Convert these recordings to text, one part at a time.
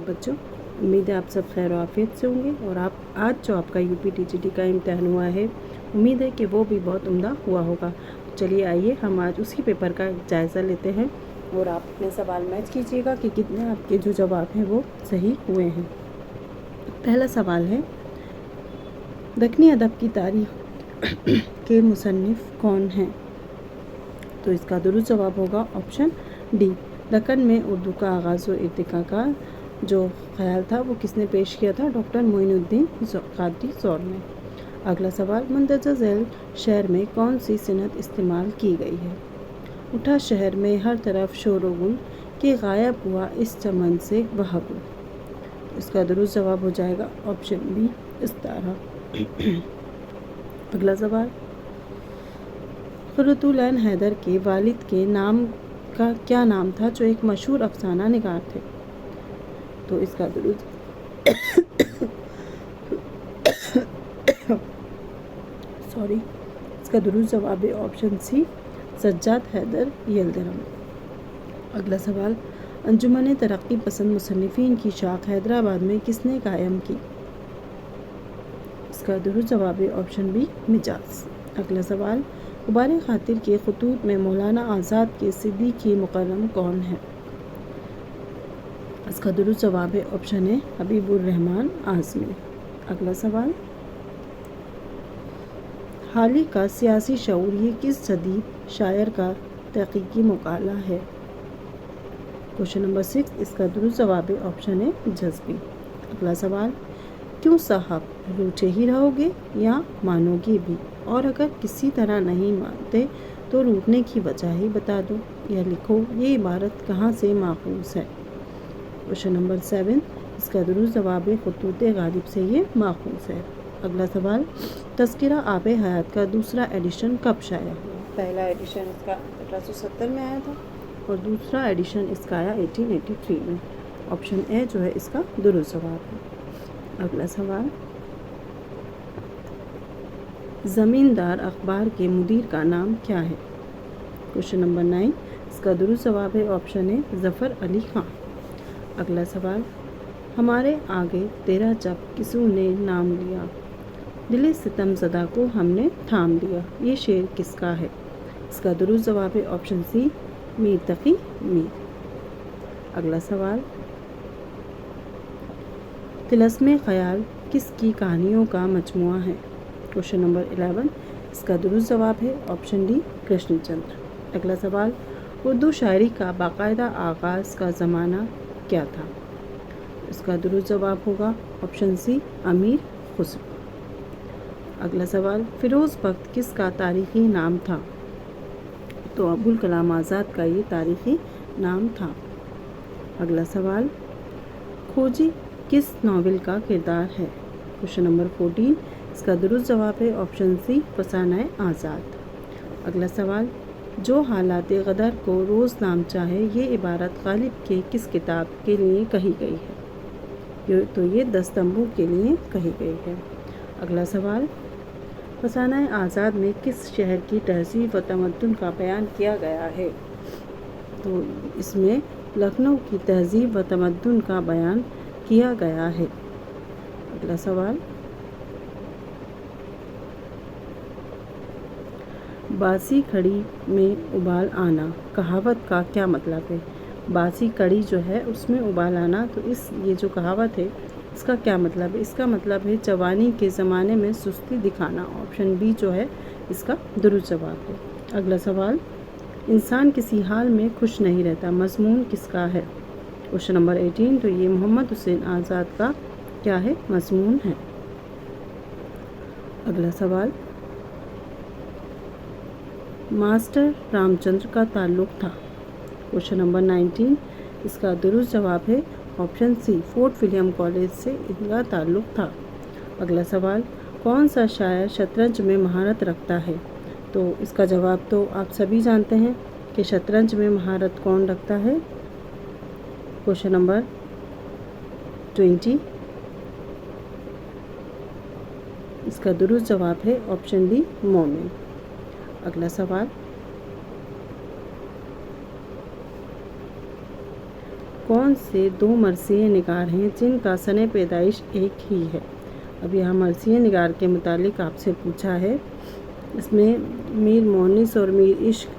बच्चों, उम्मीद है आप सब खैर आफियत से होंगे और आप आज जो आपका यूपीटीजीटी का इम्तिहान हुआ है, उम्मीद है कि वो भी बहुत उम्दा हुआ होगा। तो चलिए आइए हम आज उसी पेपर का जायज़ा लेते हैं और आप अपने सवाल मैच कीजिएगा कि कितने आपके जो जवाब हैं वो सही हुए हैं। पहला सवाल है, दक्कनी अदब की तारीख के मुसन्निफ़ कौन हैं? तो इसका दुरुस्त जवाब होगा ऑप्शन डी। दक्कन में उर्दू का आगाज़ व इर्तिका का जो ख्याल था वो किसने पेश किया था? डॉक्टर मोइनुद्दीन क़ादरी ज़ौर ने। अगला सवाल, मंदरजा झैल शहर में कौन सी सिनत इस्तेमाल की गई है? उठा शहर में हर तरफ शोर गुल कि गायब हुआ इस चमन से वह गुल। इसका दुरुस्त जवाब हो जाएगा ऑप्शन बी, इस्तारा। अगला सवाल, क़ुर्रतुल ऐन हैदर के वालिद के नाम का क्या नाम था जो एक मशहूर अफसाना निगार थे? तो इसका दुरुस्त इसका दुरुस्त जवाब है ऑप्शन सी, सज्जाद हैदर यल्दरम। अगला सवाल, अंजुमन तरक्की पसंद मुसन्निफ़ीन की शाख हैदराबाद में किसने कायम की? इसका दुरुस्त जवाब है ऑप्शन बी, मिजाज। अगला सवाल, गुबार खातिर के खतूत में मौलाना आज़ाद के सिद्दीक़ी मुकर्रम कौन है? इसका दुरुस्त जवाब है ऑप्शन ए, हबीबुर रहमान आज़मी। अगला सवाल, हाली का सियासी शऊर ये किस जदीद शायर का तहक़ीक़ी मकाला है? क्वेश्चन नंबर 6, इसका दुरुस्त जवाब है ऑप्शन ए, जज़्बी। अगला सवाल, क्यों साहब रूठे ही रहोगे या मानोगे भी, और अगर किसी तरह नहीं मानते तो रूठने की वजह ही बता दो या लिखो, ये इबारत कहाँ से माखूज़ है? क्वेश्चन नंबर 7, इसका दुरुस्त जवाब है ख़ुतूत गालिब से ये माखूज़ है। अगला सवाल, तज़किरा आब हयात का दूसरा एडिशन कब शाया हुआ? पहला एडिशन इसका 1870 में आया था और दूसरा एडिशन इसका आया 1883 में। ऑप्शन ए जो है इसका दुरुस्त जवाब है। अगला सवाल, ज़मींदार अखबार के मुदीर का नाम क्या है? क्वेश्चन नंबर 9, इसका दुरुस्त जवाब है ऑप्शन ए, ज़फ़र अली खां। अगला सवाल, हमारे आगे तेरा जब किसू ने नाम लिया, दिले सितम ज़दा को हमने थाम लिया, ये शेर किसका है? इसका दुरुस्त जवाब है ऑप्शन सी, मीर तक़ी मीर। अगला सवाल, तिलस्मे ख़याल किसकी कहानियों का मजमुआ है? क्वेश्चन नंबर 11, इसका दुरुस्त जवाब है ऑप्शन डी, कृष्णचंद्र। अगला सवाल, उर्दू शायरी का बाकायदा आगाज़ का ज़माना क्या था? इसका दुरुस्त जवाब होगा ऑप्शन सी, अमीर खुसरो। अगला सवाल, फ़िरोज़ बख्त किसका तारीख़ी नाम था? तो अबुल कलाम आज़ाद का ये तारीख़ी नाम था। अगला सवाल, खोजी किस नावल का किरदार है? क्वेश्चन नंबर 14, इसका दुरुस्त जवाब है ऑप्शन सी, फसाना आज़ाद। अगला सवाल, जो हालात गदर को रोज़ नाम चाहे, ये इबारत गालिब के किस किताब के लिए कही गई है? तो ये 10 तंबू के लिए कही गई है। अगला सवाल, फसाना आज़ाद में किस शहर की तहज़ीब व तमद्दुन का बयान किया गया है? तो इसमें लखनऊ की तहज़ीब व तमद्दुन का बयान किया गया है। अगला सवाल, बासी कड़ी में उबाल आना कहावत का क्या मतलब है? बासी कड़ी जो है उसमें उबाल आना, तो ये जो कहावत है इसका क्या मतलब है? इसका मतलब है जवानी के ज़माने में सुस्ती दिखाना। ऑप्शन बी जो है इसका दुरुस्त जवाब है। अगला सवाल, इंसान किसी हाल में खुश नहीं रहता, मज़मून किसका है? क्वेश्चन नंबर 18, तो ये मोहम्मद हुसैन आज़ाद का क्या है? मज़मून है। अगला सवाल, मास्टर रामचंद्र का ताल्लुक़ था। क्वेश्चन नंबर 19, इसका दुरुस्त जवाब है option C, Fort William College से इनका ताल्लुक़ था। अगला सवाल, कौन सा शायर शतरंज में महारत रखता है? तो इसका जवाब तो आप सभी जानते हैं कि शतरंज में महारत कौन रखता है। क्वेश्चन नंबर 20, इसका दुरुस्त जवाब है ऑप्शन डी, मोमिन। अगला सवाल, कौन से दो मरसिए निगार हैं जिनका सने पैदाइश एक ही है। अब यहाँ मरसिए निगार के मुतालिक आपसे पूछा है। इसमें मीर मोनिस और मीर इश्क,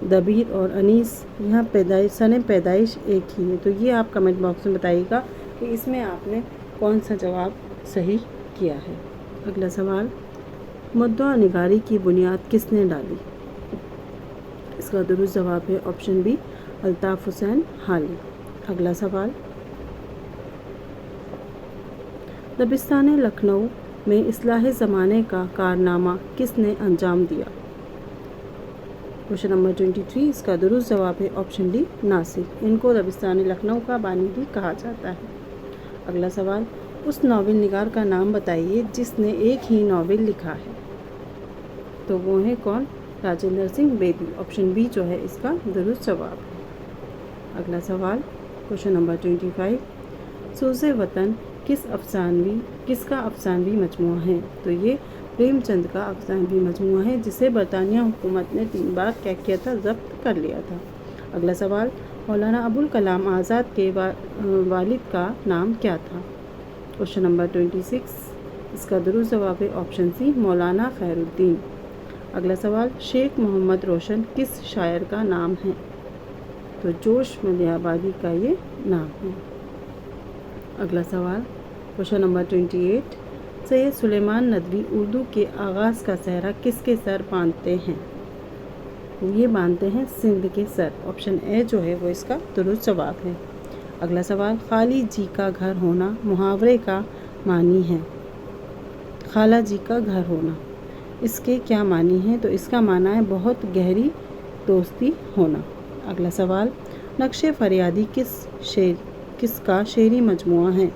दबीर और अनीस, यहाँ सने पैदाइश एक ही है। तो ये आप कमेंट बॉक्स में बताइएगा कि इसमें आपने कौन सा जवाब सही किया है। अगला सवाल, मुद्दा निगारी की बुनियाद किसने डाली। इसका दुरुस्त जवाब है ऑप्शन बी, अल्ताफ़ हुसैन हाली। अगला सवाल, दबिस्तान लखनऊ में इस्लाह ज़माने का कारनामा किसने अंजाम दिया। क्वेश्चन नंबर 23, इसका दुरुस्त जवाब है ऑप्शन डी, नासिर। इनको दबिस्तान लखनऊ का बानी भी कहा जाता है। अगला सवाल, उस नावल निगार का नाम बताइए जिसने एक ही नावल लिखा है। तो वो है कौन, राजेंद्र सिंह बेदी। ऑप्शन बी जो है इसका दुरुस्त जवाब है। अगला सवाल, क्वेश्चन नंबर 25, सोज़े वतन किसका अफसानवी मजमुआ है। तो ये प्रेमचंद का अफसानवी मजमुआ है जिसे बरतानिया हुकूमत ने 3 बार क्या किया था, ज़ब्त कर लिया था। अगला सवाल, मौलाना अबुल कलाम आज़ाद के वालिद का नाम क्या था। क्वेश्चन नंबर 26, इसका दुरुस्त जवाब है ऑप्शन सी, मौलाना खैरुद्दीन। अगला सवाल, शेख मोहम्मद रोशन किस शायर का नाम है। तो जोश मलियाबादी का ये नाम है। अगला सवाल, क्वेश्चन नंबर 28, सैयद सुलेमान नदवी उर्दू के आगाज़ का सहरा किसके सर बांधते हैं। ये बांधते हैं सिंध के सर। ऑप्शन ए जो है वो इसका दुरुस्त जवाब है। अगला सवाल, खाली जी का घर होना मुहावरे का मानी है। खाला जी का घर होना, इसके क्या मानी है। तो इसका माना है बहुत गहरी दोस्ती होना। अगला सवाल, नक्शे फरियादी किसका शेरी मजमुआ है।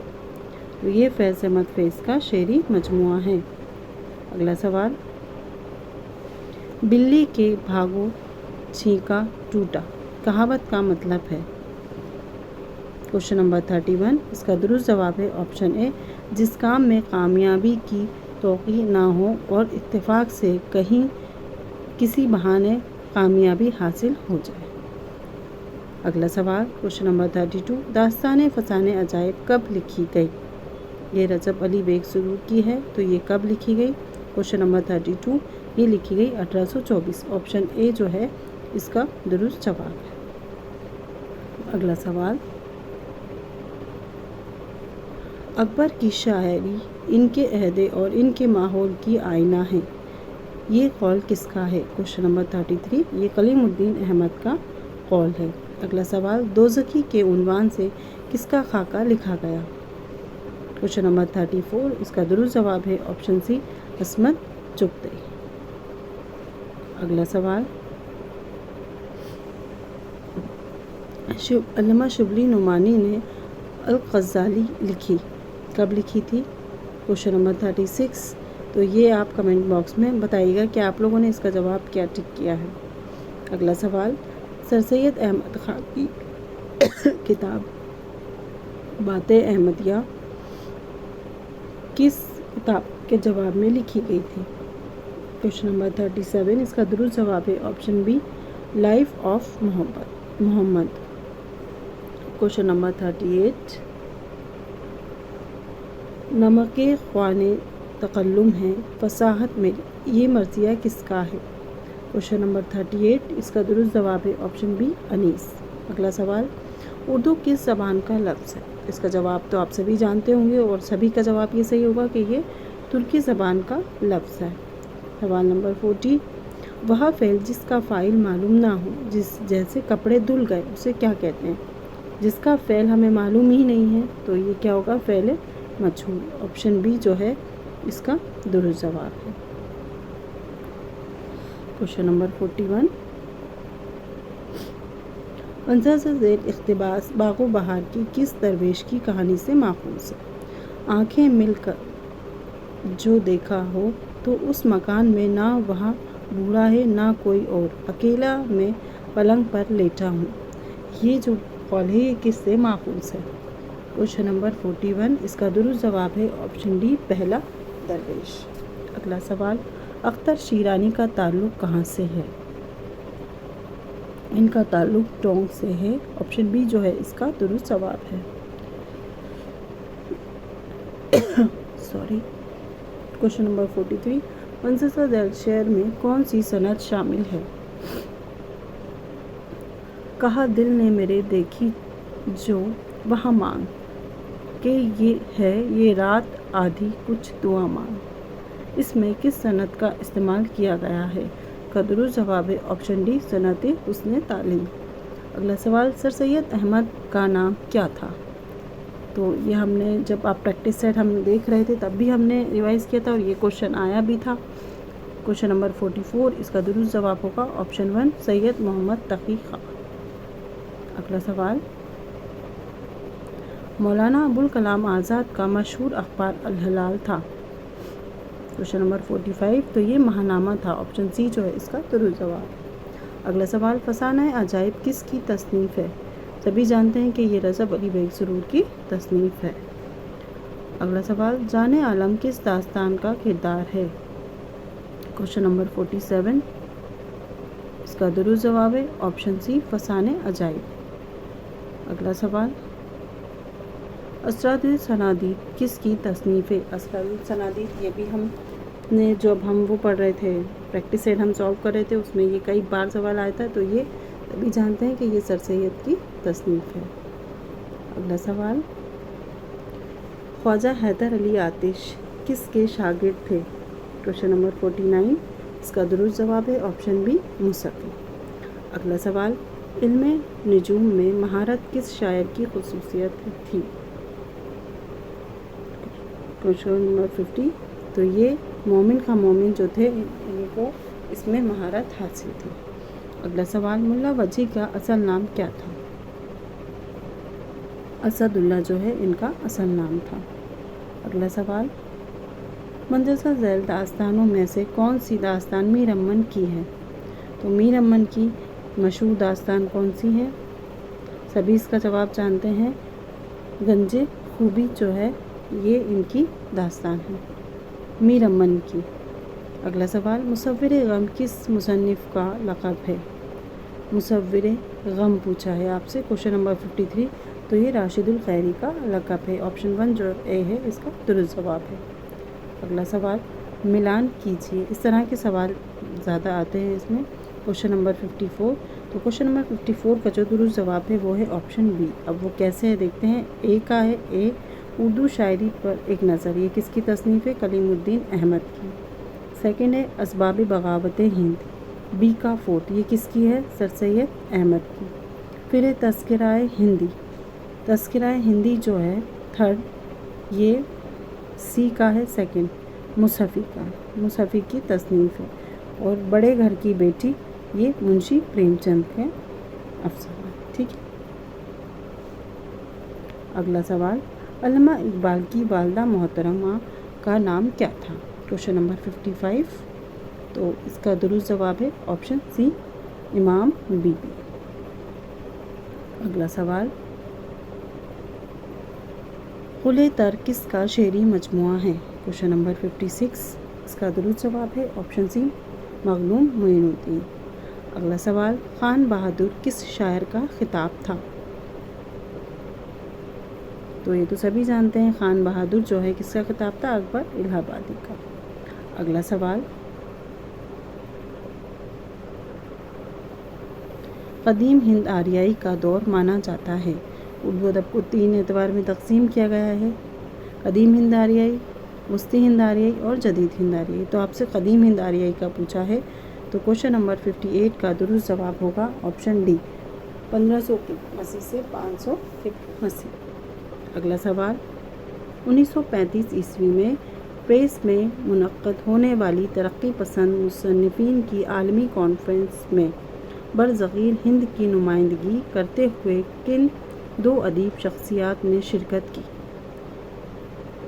तो ये फैज़ अहमद फैज़ का शेरी मजमुआ है। अगला सवाल, बिल्ली के भागो छींका टूटा कहावत का मतलब है। क्वेश्चन नंबर 31, इसका दुरुस्त जवाब है ऑप्शन ए, जिस काम में कामयाबी की तौक़ी ना हो और इत्तेफाक से कहीं किसी बहाने कामयाबी हासिल हो जाए। अगला सवाल, क्वेश्चन नंबर 32, दास्तान फसाने अजायब कब लिखी गई। ये रजब अली बेग सुरूर की है। तो ये कब लिखी गई। क्वेश्चन नंबर 32, ये लिखी गई 1824। ऑप्शन ए जो है इसका दुरुस्त जवाब है। अगला सवाल, अकबर की शायरी इनके अहदे और इनके माहौल की आईना है। ये कौल किसका है। क्वेश्चन नंबर 33, ये कलीमुद्दीन अहमद का कौल है। अगला सवाल, दोज़खी के उन्वान से किसका खाका लिखा गया। क्वेश्चन नंबर 34, इसका दुरुस्त जवाब है ऑप्शन सी, अस्मत चुगताई। अगला सवाल, अल्लामा शिबली नुमानी ने अल-ग़ज़ाली लिखी, कब लिखी थी। क्वेश्चन नंबर 36, तो ये आप कमेंट बॉक्स में बताइएगा कि आप लोगों ने इसका जवाब क्या टिक किया है। अगला सवाल, सर सैयद अहमद ख़ान की किताब बातें अहमदिया किस किताब के जवाब में लिखी गई थी। क्वेश्चन नंबर 37, इसका दुरुस्त जवाब है option B, life of Muhammad. Question number 38, नमके ख्वाने तकल्लुम है फसाहत में, ये मर्ज़िया किसका है। क्वेश्चन नंबर 38, इसका दुरुस्त जवाब है ऑप्शन बी, अनीस। अगला सवाल, उर्दू किस ज़बान का लफ्ज़ है। इसका जवाब तो आप सभी जानते होंगे और सभी का जवाब ये सही होगा कि ये तुर्की ज़बान का लफ्ज़ है। सवाल नंबर 40, वह फ़ेल जिसका फ़ाइल मालूम ना हो, जैसे कपड़े धुल गए, उसे क्या कहते हैं। जिसका फ़ेल हमें मालूम ही नहीं है तो ये क्या होगा, फ़ेल मजहूल। ऑप्शन बी जो है इसका दुरुस्त जवाब है। क्वेश्चन नंबर 41, मंज़र से ज़ेर इक़्तिबास बाग़ो बहार की किस दरवेश की कहानी से माख़ूज़ है। आँखें मिलकर जो देखा हो तो उस मकान में ना वहाँ बूढ़ा है ना कोई और, अकेला मैं पलंग पर लेटा हूँ। ये जो कौल है ये किससे माख़ूज़ है। क्वेश्चन नंबर 41, इसका दुरुस्त जवाब है ऑप्शन डी, पहला दरवेश। अगला सवाल, अख्तर शीरानी का ताल्लुक़ कहाँ से है। ان کا تعلق ٹونک سے ہے. آپشن بی جو ہے اس کا درست جواب ہے. Question number 43. منصفہ ذیل شعر میں کون سی صنعت شامل ہے؟ کہا دل نے میرے دیکھی جو وہاں مانگ کہ یہ ہے یہ رات آدھی کچھ دعا مانگ. اس میں کس صنعت کا استعمال کیا گیا ہے؟ کا درست جواب ہے آپشن ڈی صنعت حسن تعلیم. اگلا سوال سر سید احمد کا نام کیا تھا؟ تو یہ ہم نے جب آپ پریکٹس سیٹ ہم دیکھ رہے تھے تب بھی ہم نے ریوائز کیا تھا اور یہ کوشچن آیا بھی تھا. Question number 44. اس کا درست جواب ہوگا آپشن 1 سید محمد تقی خان. اگلا سوال مولانا ابوالکلام آزاد کا مشہور اخبار الہلال تھا. Question number 45. تو یہ ماہنامہ تھا. آپشن سی جو ہے اس کا درست جواب. اگلا سوال فسانہ عجائب کس کی تصنیف ہے؟ سبھی جانتے ہیں کہ یہ رضا علی بیگ سرور کی تصنیف ہے. اگلا سوال جان عالم کس داستان کا کردار ہے؟ Question number 47. اس کا درست جواب ہے آپشن سی فسانہ عجائب. اگلا سوال اسرار الصنادید کس کی تصنیف ہے؟ اسرار الصنادید یہ بھی ہم نے جب ہم وہ پڑھ رہے تھے پریکٹس سیٹ ہم سالو کر رہے تھے اس میں یہ کئی بار سوال آیا تھا. تو یہ سبھی جانتے ہیں کہ یہ سر سید کی تصنیف ہے. اگلا سوال خواجہ حیدر علی آتش کس کے شاگرد تھے؟ Question number 49. اس کا درست جواب ہے آپشن بی مصفی. اگلا سوال علم نجوم میں مہارت کس شاعر کی خصوصیت تھی؟ Question number 50. تو یہ مومن خان مومن جو تھے ان کو اس میں مہارت حاصل تھی. اگلا سوال ملا وجی کا اصل نام کیا تھا؟ اسد اللہ جو ہے ان کا اصل نام تھا. اگلا سوال مندرجہ ذیل داستانوں میں سے کون سی داستان میر امن کی ہے؟ تو میر امن کی مشہور داستان کون سی ہے؟ سبھی اس کا جواب جانتے ہیں. گنج خوبی جو ہے یہ ان کی داستان ہے میر امن کی. اگلا سوال مصور غم کس مصنف کا لقب ہے؟ مصور غم پوچھا ہے آپ سے. Question number 53. تو یہ راشد الخیری کا لقب ہے. آپشن 1 جو اے ہے اس کا درست جواب ہے. اگلا سوال ملان کیجیے. اس طرح کے سوال زیادہ آتے ہیں اس میں. Question number 54. تو کوشچن نمبر 54 کا جو درست جواب ہے وہ ہے آپشن بی. اب وہ کیسے ہے دیکھتے ہیں. اے کا ہے اے اردو شاعری پر ایک نظر یہ کس کی تصنیف ہے؟ کلیم الدین احمد کی. سیکنڈ ہے اسباب بغاوت ہند. بی کا فورتھ یہ کس کی ہے؟ سر سید احمد کی. پھر ہے تذکرہ ہندی. تذکرہ ہندی جو ہے تھرڈ یہ سی کا ہے سیکنڈ مصفی کا. مصفی کی تصنیف ہے. اور بڑے گھر کی بیٹی یہ منشی پریم چند کے افسانہ. ٹھیک ہے. اگلا سوال علامہ اقبال کی والدہ محترمہ کا نام کیا تھا؟ Question number 55. تو اس کا درست جواب ہے آپشن سی امام بی بی. اگلا سوال قلِ تر کس کا شعری مجموعہ ہے؟ Question number 56. اس کا درست جواب ہے آپشن سی مظلوم معین الدین. اگلا سوال خان بہادر کس شاعر کا خطاب تھا؟ تو یہ تو سبھی جانتے ہیں خان بہادر جو ہے کس کا خطاب تھا؟ اکبر الہ آبادی کا. اگلا سوال قدیم ہند آریائی کا دور مانا جاتا ہے. اردو ادب کو 3 اعتبار میں تقسیم کیا گیا ہے. قدیم ہند آریائی، وسطی ہند آریائی اور جدید ہند آریائی. تو آپ سے قدیم ہند آریائی کا پوچھا ہے. تو کوشچن نمبر 58 کا درست جواب ہوگا آپشن ڈی 1500 مسیح سے 500 مسیح. اگلا سوال 1935 عیسوی میں پیرس میں منعقد ہونے والی ترقی پسند مصنفین کی عالمی کانفرنس میں برصغیر ہند کی نمائندگی کرتے ہوئے کن 2 ادیب شخصیات نے شرکت کی؟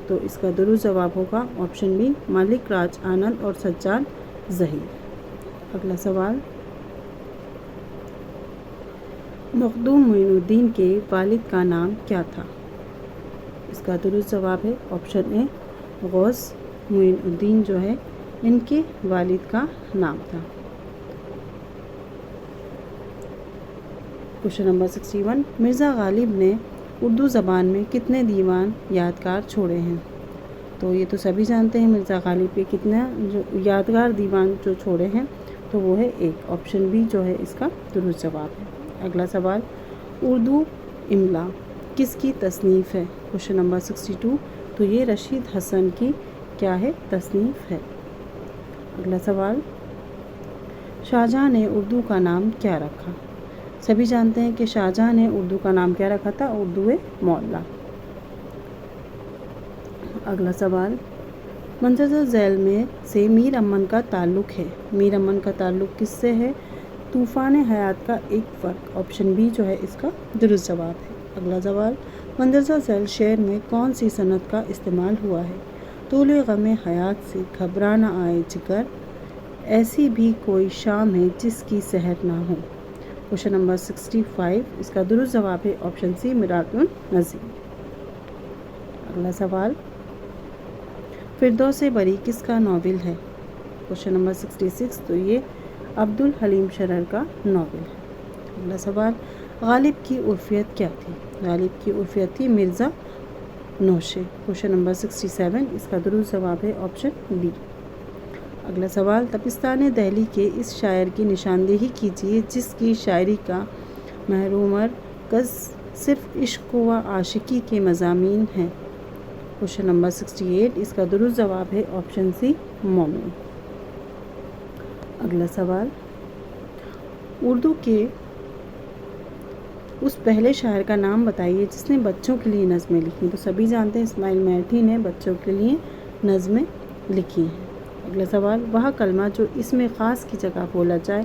تو اس کا درست جواب ہوگا آپشن بی ملک راج آنند اور سجاد ظہیر. اگلا سوال مخدوم معین الدین کے والد کا نام کیا تھا؟ اس کا درست جواب ہے آپشن اے غوث معین الدین جو ہے ان کے والد کا نام تھا. क्वेश्चन नंबर 61 मिर्ज़ा गालिब ने उर्दू ज़बान में कितने दीवान यादगार छोड़े हैं? तो ये तो सभी जानते हैं मिर्ज़ा गालिब के कितने जो यादगार दीवान जो छोड़े हैं, तो वो है 1। ऑप्शन बी जो है इसका दुरुस्त जवाब है। अगला सवाल, उर्दू इमला किसकी तसनीफ़ है? क्वेश्चन नंबर 62 तो ये रशीद हसन की क्या है? तसनीफ़ है। अगला सवाल, शाहजहाँ ने उर्दू का नाम क्या रखा? सभी जानते हैं कि शाहजहाँ ने उर्दू का नाम क्या रखा था? उर्दू मौला। अगला सवाल, मंजर झैल में से मीर अमन का ताल्लुक़ है। मीर अमन का ताल्लुक़ किससे है? तूफ़ान हयात का एक फ़र्क। ऑप्शन बी जो है इसका दुरुस्त जवाब है। अगला सवाल, मंजर झैल शेर में कौन सी सनत का इस्तेमाल हुआ है? तूले ग़म हयात से घबरा न आए जिगर, ऐसी भी कोई शाम है जिसकी सहर ना हो। क्वेश्चन नंबर 65 इसका दुरुस्त जवाब है ऑप्शन सी मिरातुन नज़ीर। अगला सवाल, फिरदौस बरी किसका नावल है? क्वेश्चन नंबर 66 तो ये अब्दुल हलीम शरर का नावल है। अगला सवाल, गालिब की उर्फियत क्या थी? गालिब की उर्फियत थी मिर्ज़ा नौशे। क्वेश्चन नंबर 67 इसका दुरुस्त जवाब है ऑप्शन बी। अगला सवाल, तपिस्तान दहली के इस शायर की निशानदेही कीजिए जिसकी शायरी का मरकज़ सिर्फ इश्क व आशिकी के मज़ामीन हैं। क्वेश्चन नंबर 68 इसका दुरुस्त जवाब है ऑप्शन सी मोमिन। अगला सवाल, उर्दू के उस पहले शायर का नाम बताइए जिसने बच्चों के लिए नज़में लिखी। तो सभी जानते हैं इस्माइल मैठी ने बच्चों के लिए नज़में लिखी हैं। अगला सवाल, वह कलमा जो इसमें ख़ास की जगह बोला जाए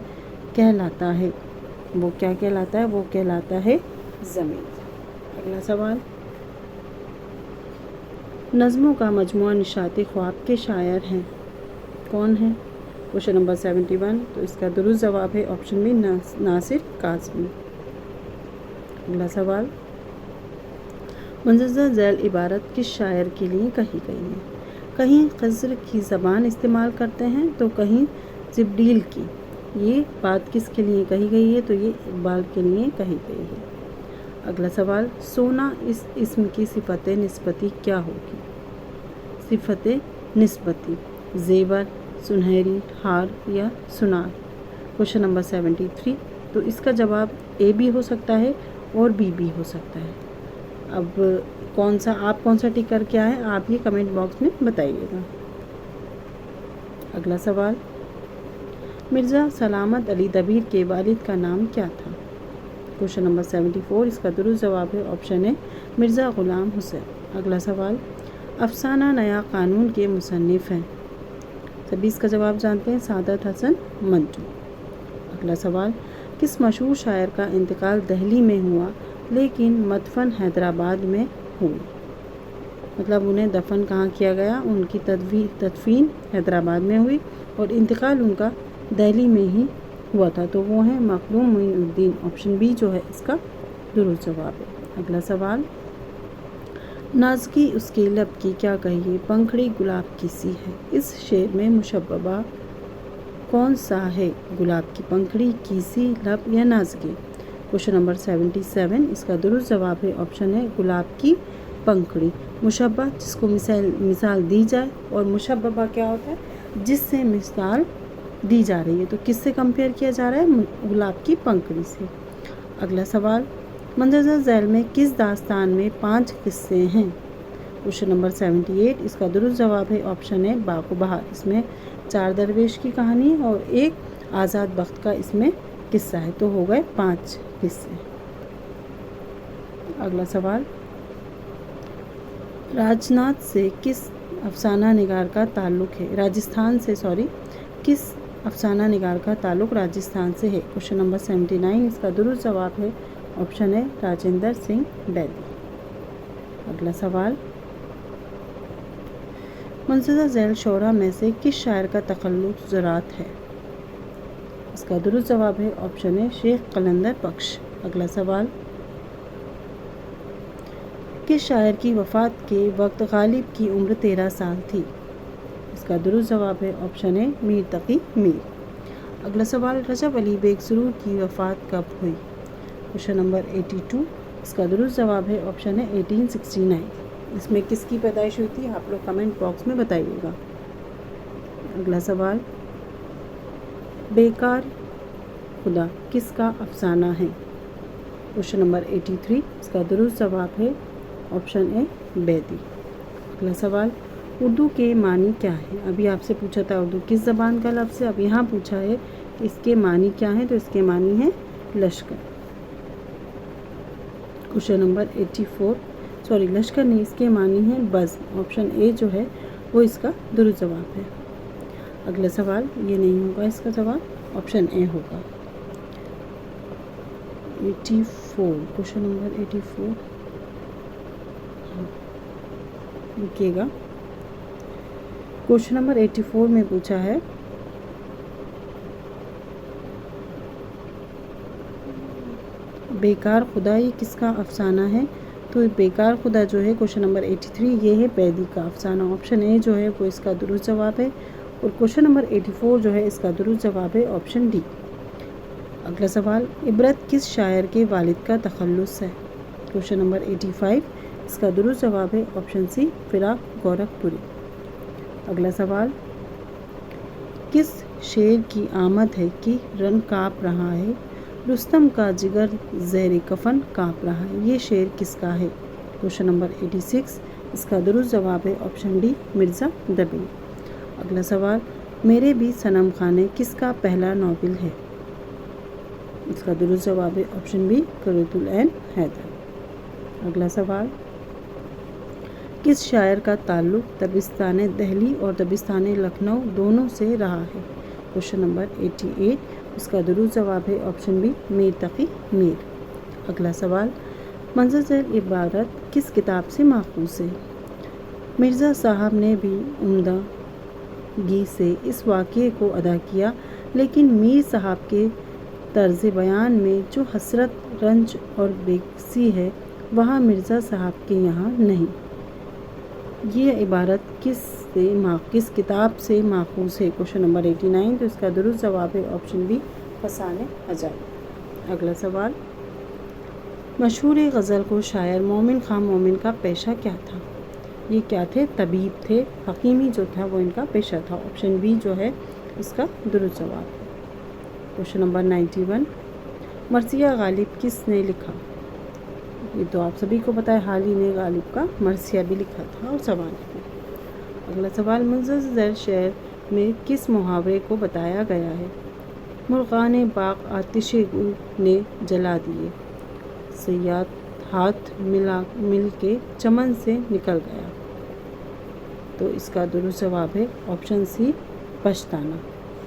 कहलाता है, वो क्या कहलाता है? वो कहलाता है ज़मीर। अगला सवाल, नज़मों का मजमुआ निशात ख्वाब के शायर हैं, कौन है? क्वेश्चन नंबर 71 तो इसका दुरुस्त जवाब है ऑप्शन बी नासिर काज़मी। अगला सवाल, मंजर झैल इबारत किस शायर के लिए कही गई है? कहीं खज़्र की ज़बान इस्तेमाल करते हैं तो कहीं जिब्रील की। ये बात किसके लिए कही गई है? तो ये इकबाल के लिए कही गई है। अगला सवाल, सोना इस इस्म की सिफत निस्बती क्या होगी? सिफत निस्बती ज़ेवर, सुनहरी, हार या सुनार। क्वेश्चन नंबर 73 तो इसका जवाब ए भी हो सकता है और बी भी हो सकता है। अब आप कौन सा टिक करके आए आप ये कमेंट बॉक्स में बताइएगा। अगला सवाल, मिर्ज़ा सलामत अली दबीर के वालिद का नाम क्या था? क्वेश्चन नंबर 74 इसका दुरुस्त जवाब है ऑप्शन ए मिर्ज़ा ग़ुलाम हुसैन। अगला सवाल, अफसाना नया कानून के मुसन्निफ़ हैं, सभी इसका जवाब जानते हैं, सादत हसन मंजू। अगला सवाल, किस मशहूर शायर का इंतकाल दिल्ली में हुआ लेकिन मदफन हैदराबाद में हुई? मतलब उन्हें दफन कहाँ किया गया? उनकी तदफीन हैदराबाद में हुई और इंतकाल उनका दिल्ली में ही हुआ था, तो वो है मखदूम मोइनुद्दीन। ऑप्शन बी जो है इसका दुरुस्त जवाब है। अगला सवाल, नाज़की उसके लब की क्या कहिए पंखड़ी गुलाब की सी है, इस शेर में मुशब्बा कौन सा है? गुलाब की पंखड़ी, कीसी, लब या नाज़गी। क्वेश्चन नंबर 77 इसका दुरुस्त जवाब है ऑप्शन है गुलाब की पंखड़ी। मुशब्बा जिसको मिसाल दी जाए, और मुशब्बा क्या होता है? जिससे मिसाल दी जा रही है, तो किससे कंपेयर किया जा रहा है? गुलाब की पंखड़ी से। अगला सवाल, मंजर झैल में किस दास्तान में 5 किस्से हैं? क्वेश्चन नंबर 78 इसका दुरुस्त जवाब है ऑप्शन है बाग़ बहार। इसमें 4 दरवेश की कहानी और 1 आज़ाद बख्त का इसमें किस्सा है, तो हो गए 5 किस्से। अगला सवाल, राजनाथ से किस अफसाना निगार का ताल्लुक़ है? किस अफसाना निगार का ताल्लुक़ राजस्थान से है? क्वेश्चन नंबर 79 इसका दुरुस्त जवाब है ऑप्शन है राजेंद्र सिंह बैदी। अगला सवाल, मंजर झैल शोरा में से किस शायर का तखल्लुस ज़रात है? इसका दुरुस्त जवाब है ऑप्शन है शेख कलंदर बख्श। अगला सवाल, किस शायर की वफ़ात के वक्त गालिब की उम्र 13 साल थी? इसका दुरुस्त जवाब है ऑप्शन है मीर तकी मीर। अगला सवाल, रजब अली बेग सुरूर की वफ़ात कब हुई? क्वेश्चन नंबर 82 इसका दुरुस्त जवाब है ऑप्शन है 1869। इसमें किसकी पैदाइश हुई थी आप लोग कमेंट बॉक्स में बताइएगा। अगला सवाल, बेकार खुदा किसका अफसाना है? क्वेश्चन नंबर 83 इसका दुरुस्त जवाब है ऑप्शन ए बैदी। अगला सवाल, उर्दू के मानी क्या है? अभी आपसे पूछा था उर्दू किस ज़बान का लफ्ज़ है, अब यहाँ पूछा है कि इसके मानी क्या है, तो इसके मानी है लश्कर। क्वेश्चन नंबर 84 लश्कर नहीं, इसके मानी है बज़्म। ऑप्शन ए जो है वो इसका दुरुस्त जवाब है। अगला सवाल, ये नहीं होगा इसका जवाब, ऑप्शन ए होगा। 84 क्वेश्चन नंबर 84 लिखिएगा। क्वेश्चन नंबर 84 में पूछा है बेकार खुदा ये किसका अफसाना है? तो बेकार खुदा जो है क्वेश्चन नंबर 83 ये है बैदी का अफसाना। ऑप्शन ए जो है वो इसका दुरुस्त जवाब है और क्वेश्चन नंबर 84 जो है इसका दुरुस्त जवाब है ऑप्शन डी। अगला सवाल, इबरत किस शायर के वालिद का तखल्लुस है? क्वेश्चन नंबर 85 इसका दुरुस्त जवाब है ऑप्शन सी फिराक गोरखपुरी। अगला सवाल, किस शेर की आमद है कि रन काँप रहा है, रुस्तम का जिगर ज़ेर कफन काँप रहा है? ये शेर किसका है? क्वेश्चन नंबर 86 इसका दुरुस्त जवाब है ऑप्शन डी मिर्ज़ा दबी। अगला सवाल, मेरे भी सनम खाने किसका पहला नॉवेल है? इसका दुरुस्त जवाब है ऑप्शन बी कुर्रतुल ऐन हैदर। अगला सवाल, किस शायर का ताल्लुक़ दबिस्तान दिल्ली और दबिस्तान लखनऊ दोनों से रहा है? क्वेश्चन नंबर 88 इसका दुरुस्त जवाब है ऑप्शन बी मीर तकी मीर। अगला सवाल, मंज़र इबारत किस किताब से माखूज़ है? मिर्ज़ा साहब ने भी उम्दगी से इस वाक़ये को अदा किया, लेकिन मीर साहब के तर्ज़ बयान में जो हसरत, रंज और बेकसी है वहाँ मिर्ज़ा साहब के यहाँ नहीं। ये इबारत किस किताब से माखूज़ है? क्वेश्चन नंबर 89 तो इसका दुरुस्त जवाब है ऑप्शन बी फसाने अजाब। अगला सवाल, मशहूर गज़ल को शायर मोमिन खां मोमिन का पेशा क्या था? ये क्या थे? तबीब थे, हकीमी जो था वो इनका पेशा था। ऑप्शन बी जो है इसका दुरुस्त जवाब है। क्वेश्चन नंबर 91 मरसिया गालिब किसने लिखा? ये तो आप सभी को पता है, हाल ही में गालिब का मरसिया भी लिखा था और सवाने में। अगला सवाल, मुज़्ज़र शेर में किस मुहावरे को बताया गया है? मुर्ग़ान बाग आतिश गुल ने जला दिए, सयाद हाथ मिल के चमन से निकल गया। तो इसका दुरुस्त जवाब है ऑप्शन सी पछताना।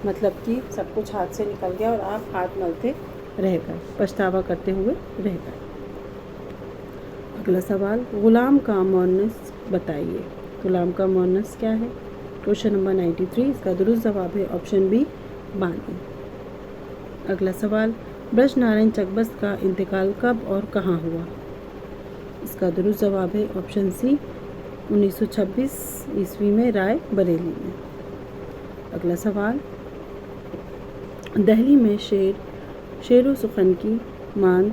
मतलब कि सब कुछ हाथ से निकल गया और आप हाथ मलते रह गए, पछतावा करते हुए रह गए। अगला सवाल, ग़ुलाम का मुअन्नस बताइए। ग़ुलाम का मुअन्नस क्या है? क्वेश्चन नंबर 93 इसका दुरुस्त जवाब है ऑप्शन बी बानी। अगला सवाल, ब्रज नारायण चकबस्त का इंतकाल कब और कहाँ हुआ? इसका दुरुस्त जवाब है ऑप्शन सी 1926 ईस्वी में राय बरेली में। अगला सवाल, दिल्ली में शेर व सुखन की मान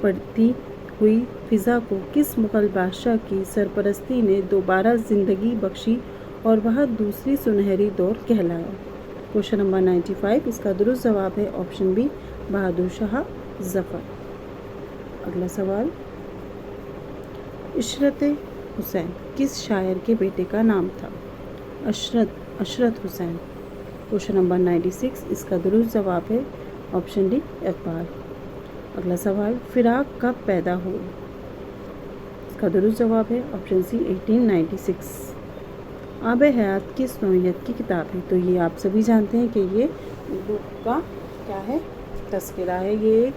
पड़ती हुई फ़िज़ा को किस मुग़ल बादशाह की सरपरस्ती ने दोबारा ज़िंदगी बख्शी और वह दूसरी सुनहरी दौर कहलाया? क्वेश्चन नंबर 95 इसका दुरुस्त जवाब है ऑप्शन बी बहादुर शाह ज़फ़र। अगला सवाल, इशरत हुसैन किस शायर के बेटे का नाम था? अशरत हुसैन। क्वेश्चन नंबर 96 इसका दुरुस्त जवाब है ऑप्शन डी इकबाल। अगला सवाल, फ़िराक कब पैदा हुई? इसका दुरुस्त जवाब है ऑप्शन सी 1896। आब हयात किस नौइयत की किताब है? तो ये आप सभी जानते हैं कि ये बुक का क्या है, तस्करा है। ये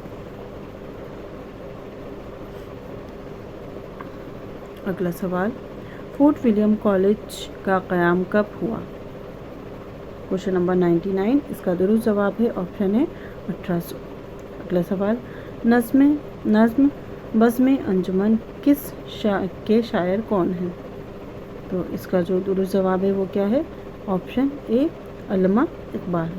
अगला सवाल, फोर्ट विलियम कॉलेज का क़याम कब हुआ? क्वेश्चन नंबर 99 इसका दुरुस्त जवाब है ऑप्शन है 1800। अगला सवाल, नज़्म बज़्म अंजुमन के शायर कौन हैं? तो इसका जो दुरुस्त जवाब है वो क्या है? ऑप्शन ए अल्लामा इकबाल।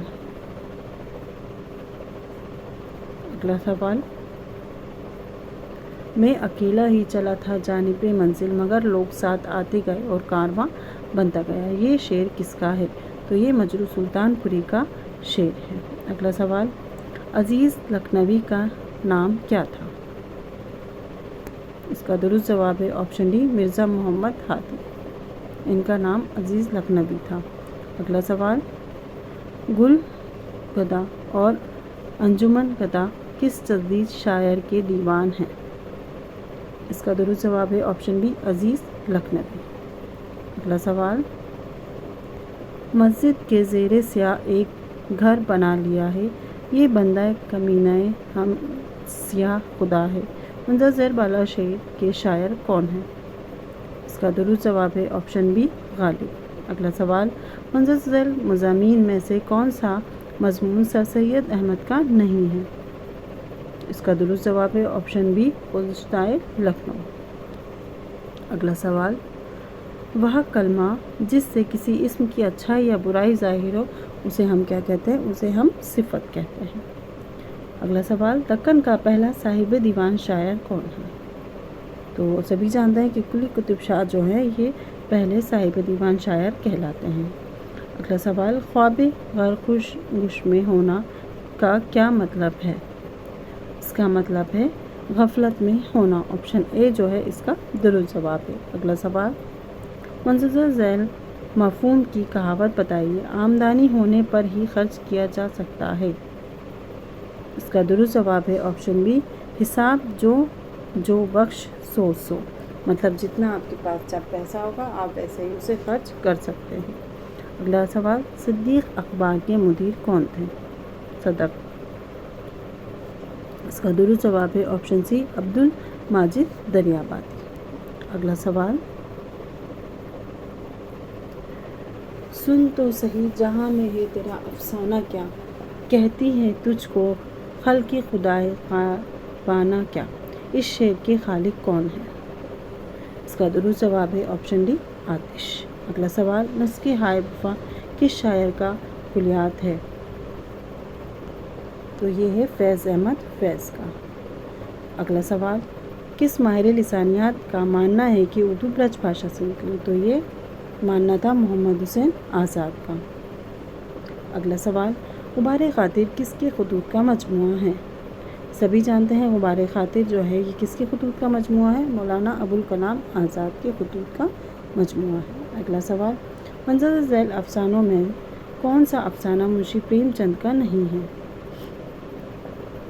अगला सवाल, मैं अकेला ही चला था जानिब मंजिल, मगर लोग साथ आते गए और कारवां बनता गया। ये शेर किसका है? तो ये मजरू सुल्तानपुरी का शेर है। अगला सवाल, अजीज़ लखनवी का नाम क्या था? इसका दुरुस्त जवाब है ऑप्शन डी, मिर्ज़ा मोहम्मद हादी। इनका नाम अजीज़ लखनवी था। अगला सवाल, गुल गदा और अंजुमन गदा किस जदीद शायर के दीवान हैं? इसका दुरुस्त जवाब है ऑप्शन बी, अजीज़ लखनवी। अगला सवाल, मस्जिद के ज़ेरे स्याह एक घर बना लिया है, ये बंदा कमीनाए हम सियाह खुदा है, मुंतज़र बाला शेर के शायर कौन है? इसका दुरुस्त जवाब है ऑप्शन बी, गालिब। अगला सवाल, मुंतज़र मज़ामीन में से कौन सा मज़मून सर सैयद अहमद का नहीं है? इसका दुरुस्त जवाब है ऑप्शन बी, गुज़श्ताए लखनऊ। अगला सवाल, वह कलमा जिससे किसी इस्म की अच्छाई या बुराई ज़ाहिर हो उसे हम क्या कहते हैं? उसे हम सिफत कहते हैं। अगला सवाल, दक्कन का पहला साहिब दीवान शायर कौन है? तो सभी जानते हैं कि कुली कुतुब शाह जो है ये पहले साहिब दीवान शायर कहलाते हैं। अगला सवाल, ख्वाब गरखुश गुश में होना का क्या मतलब है? इसका मतलब है गफलत में होना। ऑप्शन ए जो है इसका दुरुस्त जवाब है। अगला सवाल, मंजर झैल मफहूम की कहावत बताइए, आमदनी होने पर ही खर्च किया जा सकता है। इसका दुरुस्त जवाब है ऑप्शन बी, हिसाब जो बख्श सो। मतलब जितना आपके पास जब पैसा होगा आप वैसे ही उसे खर्च कर सकते हैं। अगला सवाल, सिद्दीक अखबार के मुदीर कौन थे? सदक। इसका दुरुस्त जवाब है ऑप्शन सी, अब्दुल माजिद दरियाबादी। अगला सवाल, सुन तो सही जहाँ में है तेरा अफसाना क्या, कहती है तुझको खल्क़ खुदाए पाना क्या, इस शेर के खालिक कौन है? इसका दुरुस्त जवाब है ऑप्शन डी, आतिश। अगला सवाल, नस्के हाय वफा किस शायर का कुलियात है? तो ये है फैज़ अहमद फैज़ का। अगला सवाल, किस माहिर लिसानियात का मानना है कि उर्दू ब्रज भाषा से निकली? तो ये मानना था मोहम्मद हुसैन आज़ाद का। अगला सवाल, गुबार खातिर किसके खतूत का मजमुआ है? सभी जानते हैं गुबार खातिर जो है ये किसके खतूत का मजमुआ है? मौलाना अबुल कलाम आज़ाद के खतूत का मजमुआ है। अगला सवाल, मंजर झैल अफसानों में कौन सा अफसाना मुंशी प्रेमचंद का नहीं है?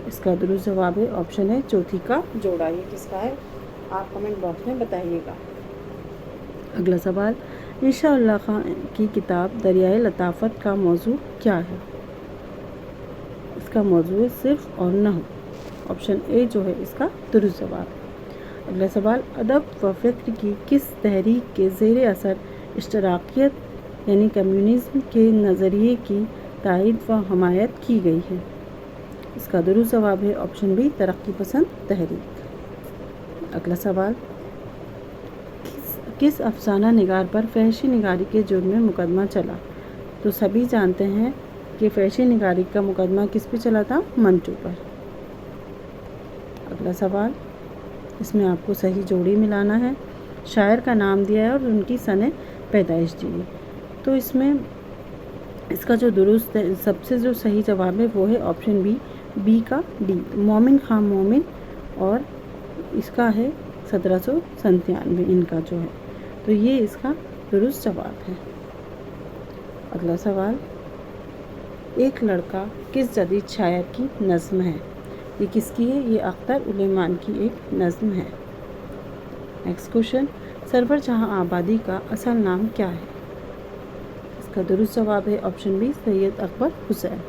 इसका दुरुस्त जवाब है ऑप्शन है, चौथी का जोड़ा। ये किसका है आप कमेंट बॉक्स में बताइएगा। अगला सवाल, इंशाअल्लाह खान की किताब दरियाए लताफ़त का मौजू क्या है? इसका मौजू है सिर्फ और नहू। ऑप्शन ए जो है इसका दुरुस्त जवाब। अगला सवाल, अदब व फ़िक्र की किस तहरीक के ज़ेर असर इश्तराकियत यानी कम्युनिज़्म के नज़रिए की तायद व हमायत की गई है? इसका दुरुस्त जवाब है ऑप्शन बी, तरक्की पसंद तहरीक। अगला सवाल, किस अफसाना निगार पर फहशी निगारी के जुर्म में मुकदमा चला? तो सभी जानते हैं कि फहशी निगारी का मुकदमा किस पे चला था? मंटू पर। अगला सवाल, इसमें आपको सही जोड़ी मिलाना है, शायर का नाम दिया है और उनकी सने पैदाइश दी है। तो इसमें इसका जो दुरुस्त सबसे जो सही जवाब है वो है ऑप्शन बी का डी, मोमिन खां मोमिन, और इसका है 1797 इनका जो है। तो ये इसका दुरुस्त जवाब है। अगला सवाल, एक लड़का किस जदीद शायर की नज़्म है? ये किसकी है? ये अख्तर उलेमान की एक नज़्म है। नेक्स्ट क्वेश्चन, सरवर जहां आबादी का असल नाम क्या है? इसका दुरुस्त जवाब है ऑप्शन बी, सैयद अकबर हुसैन।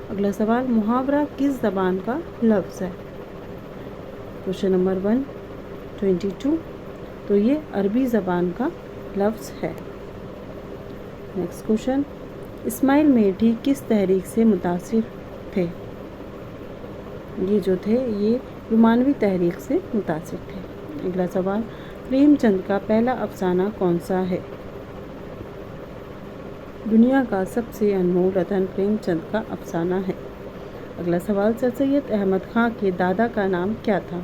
अगला सवाल, मुहावरा किस ज़बान का लफ्ज़ है? क्वेश्चन नंबर 122, तो ये अरबी ज़बान का लफ्ज़ है। नेक्स्ट क्वेश्चन, इस्माइल मेठी किस तहरीक से मुतासिर थे? ये जो थे ये रोमानवी तहरीक से मुतासिर थे। अगला सवाल, प्रेमचंद का पहला अफसाना कौन सा है? दुनिया का सबसे अनमोल रतन प्रेमचंद का अफसाना है। अगला सवाल, सर सैयद अहमद खां के दादा का नाम क्या था?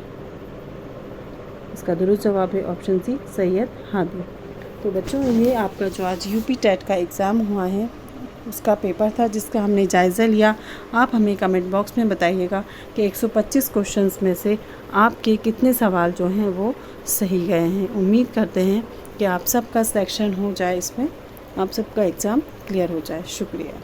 इसका दुरुस्त जवाब है ऑप्शन सी सैयद हादी। तो बच्चों ये आपका जो आज यूपी टेट का एग्ज़ाम हुआ है उसका पेपर था जिसका हमने जायज़ा लिया। आप हमें कमेंट बॉक्स में बताइएगा कि 125 क्वेश्चंस में से आपके कितने सवाल जो हैं वो सही गए हैं। उम्मीद करते हैं कि आप सबका सिलेक्शन हो जाए, इसमें आप सबका एग्ज़ाम क्लियर हो जाए। शुक्रिया।